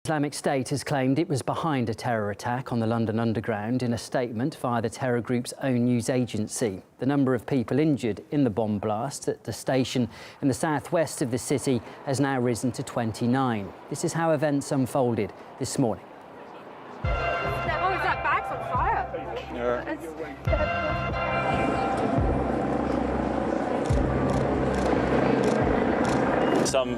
Islamic State has claimed it was behind a terror attack on the London Underground in a statement via the terror group's own news agency. The number of people injured in the bomb blast at the station in the southwest of the city has now risen to 29. This is how events unfolded this morning. Oh, is that bag's on fire? Yeah. Some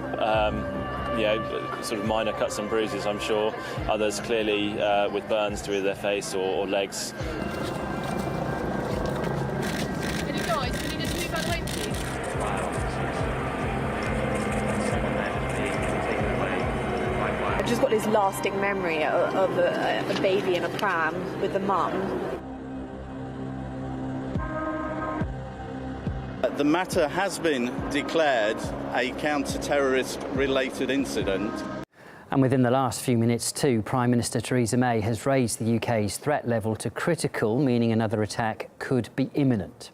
sort of minor cuts and bruises, I'm sure. Others clearly with burns to either their face or legs. Any guys, can you just move out of the way, please? I've just got this lasting memory of a baby in a pram with the mum. The matter has been declared a counter-terrorist related incident. And within the last few minutes too, Prime Minister Theresa May has raised the UK's threat level to critical, meaning another attack could be imminent.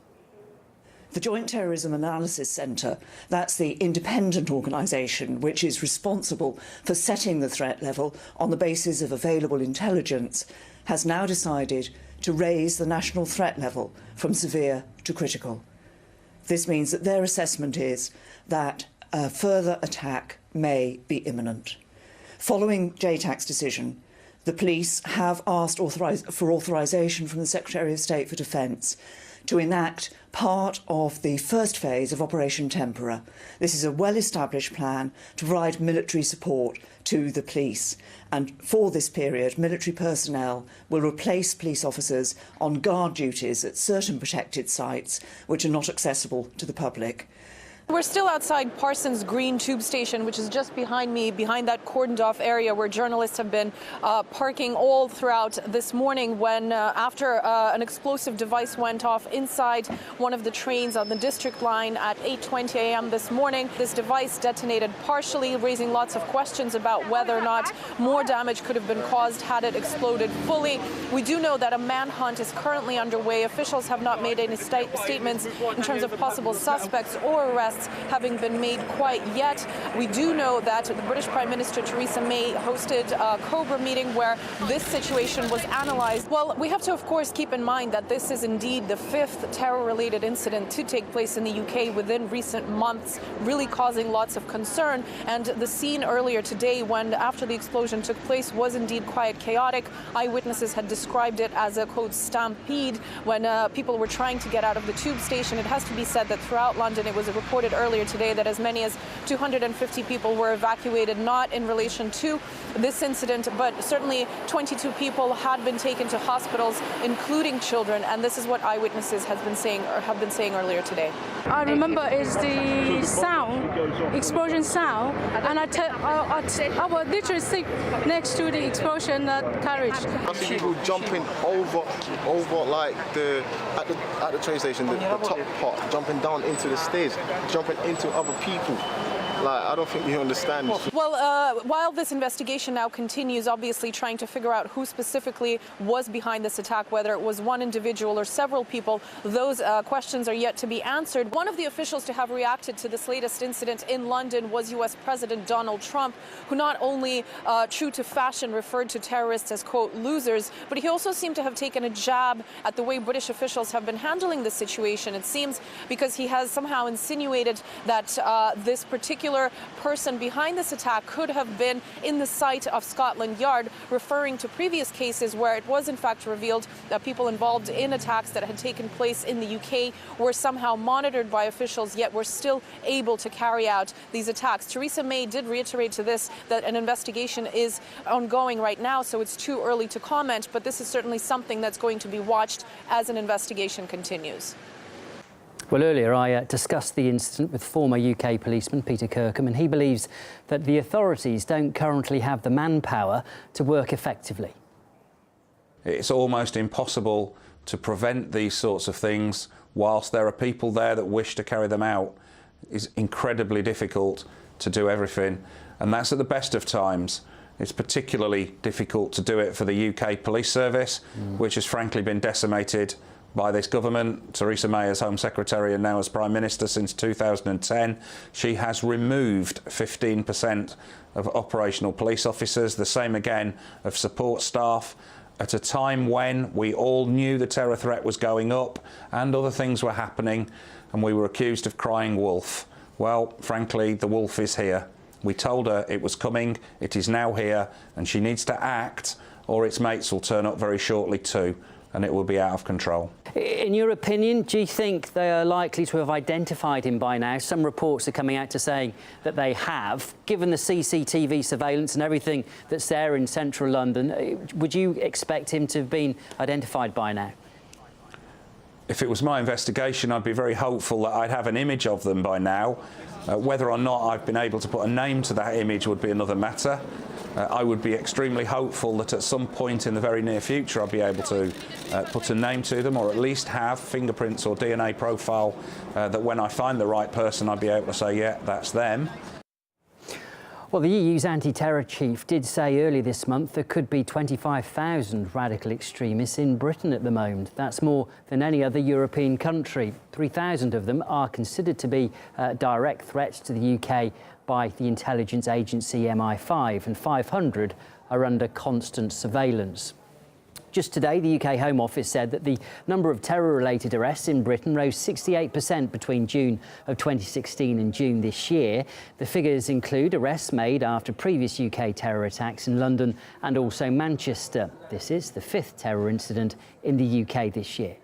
The Joint Terrorism Analysis Centre, that's the independent organisation which is responsible for setting the threat level on the basis of available intelligence, has now decided to raise the national threat level from severe to critical. This means that their assessment is that a further attack may be imminent. Following JTAC's decision, the police have asked for authorisation from the Secretary of State for Defence to enact part of the first phase of Operation Tempora. This is a well-established plan to provide military support to the police. And for this period, military personnel will replace police officers on guard duties at certain protected sites which are not accessible to the public. We're still outside Parsons Green tube station, which is just behind me, behind that cordoned off area where journalists have been parking all throughout this morning when after an explosive device went off inside one of the trains on the district line at 8:20 a.m. this morning. This device detonated partially, raising lots of questions about whether or not more damage could have been caused had it exploded fully. We do know that a manhunt is currently underway. Officials have not made any statements in terms of possible suspects or arrests having been made quite yet. We do know that the British Prime Minister Theresa May hosted a COBRA meeting where this situation was analysed. Well, we have to, of course, keep in mind that this is indeed the fifth terror-related incident to take place in the UK within recent months, really causing lots of concern. And the scene earlier today, when after the explosion took place, was indeed quite chaotic. Eyewitnesses had described it as a, quote, stampede when people were trying to get out of the tube station. It has to be said that throughout London it was reported earlier today that as many as 250 people were evacuated, not in relation to this incident, but certainly 22 people had been taken to hospitals, including children, and this is what eyewitnesses have been saying earlier today. I remember is the sound, explosion sound, and I was literally sit next to the explosion carriage. I see people jumping over like at the train station, the top part, jumping down into the stairs, jumping into other people. Like, I don't think you understand. Well, while this investigation now continues, obviously trying to figure out who specifically was behind this attack, whether it was one individual or several people, those questions are yet to be answered. One of the officials to have reacted to this latest incident in London was US President Donald Trump, who not only, true to fashion, referred to terrorists as, quote, losers, but he also seemed to have taken a jab at the way British officials have been handling this situation. It seems because he has somehow insinuated that this particular person behind this attack could have been in the site of Scotland Yard, referring to previous cases where it was in fact revealed that people involved in attacks that had taken place in the UK were somehow monitored by officials, yet were still able to carry out these attacks. Theresa May did reiterate to this that an investigation is ongoing right now, so it's too early to comment, but this is certainly something that's going to be watched as an investigation continues. Well, earlier I discussed the incident with former UK policeman Peter Kirkham, and he believes that the authorities don't currently have the manpower to work effectively. It's almost impossible to prevent these sorts of things whilst there are people there that wish to carry them out. It's incredibly difficult to do everything, and that's at the best of times. It's particularly difficult to do it for the UK police service, which has frankly been decimated by this government, Theresa May as Home Secretary and now as Prime Minister since 2010. She has removed 15% of operational police officers, the same again of support staff, at a time when we all knew the terror threat was going up and other things were happening, and we were accused of crying wolf. Well, frankly, the wolf is here. We told her it was coming, it is now here, and she needs to act, or its mates will turn up very shortly too, and it will be out of control. In your opinion, do you think they are likely to have identified him by now? Some reports are coming out to saying that they have. Given the CCTV surveillance and everything that's there in central London, would you expect him to have been identified by now? If it was my investigation, I'd be very hopeful that I'd have an image of them by now. Whether or not I've been able to put a name to that image would be another matter. I would be extremely hopeful that at some point in the very near future I'll be able to put a name to them, or at least have fingerprints or DNA profile that when I find the right person I'll be able to say, yeah, that's them. Well, the EU's anti-terror chief did say earlier this month there could be 25,000 radical extremists in Britain at the moment. That's more than any other European country. 3,000 of them are considered to be direct threats to the UK by the intelligence agency MI5, and 500 are under constant surveillance. Just today, the UK Home Office said that the number of terror-related arrests in Britain rose 68% between June of 2016 and June this year. The figures include arrests made after previous UK terror attacks in London and also Manchester. This is the 5th terror incident in the UK this year.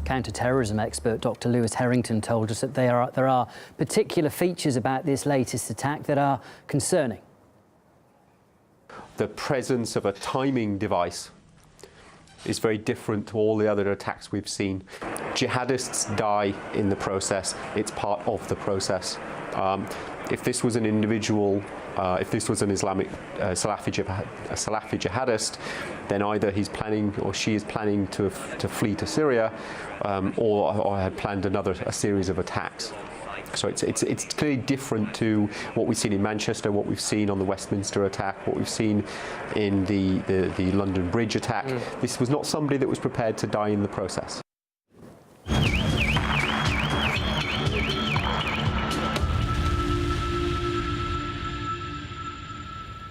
Counter-terrorism expert Dr. Lewis Harrington told us that there are particular features about this latest attack that are concerning. The presence of a timing device is very different to all the other attacks we've seen. Jihadists die in the process. It's part of the process. If this was an individual, if this was an Islamic Salafi jihadist, then either he's planning or she is planning to flee to Syria, or had planned a series of attacks. So it's clearly different to what we've seen in Manchester, what we've seen on the Westminster attack, what we've seen in the London Bridge attack. This was not somebody that was prepared to die in the process.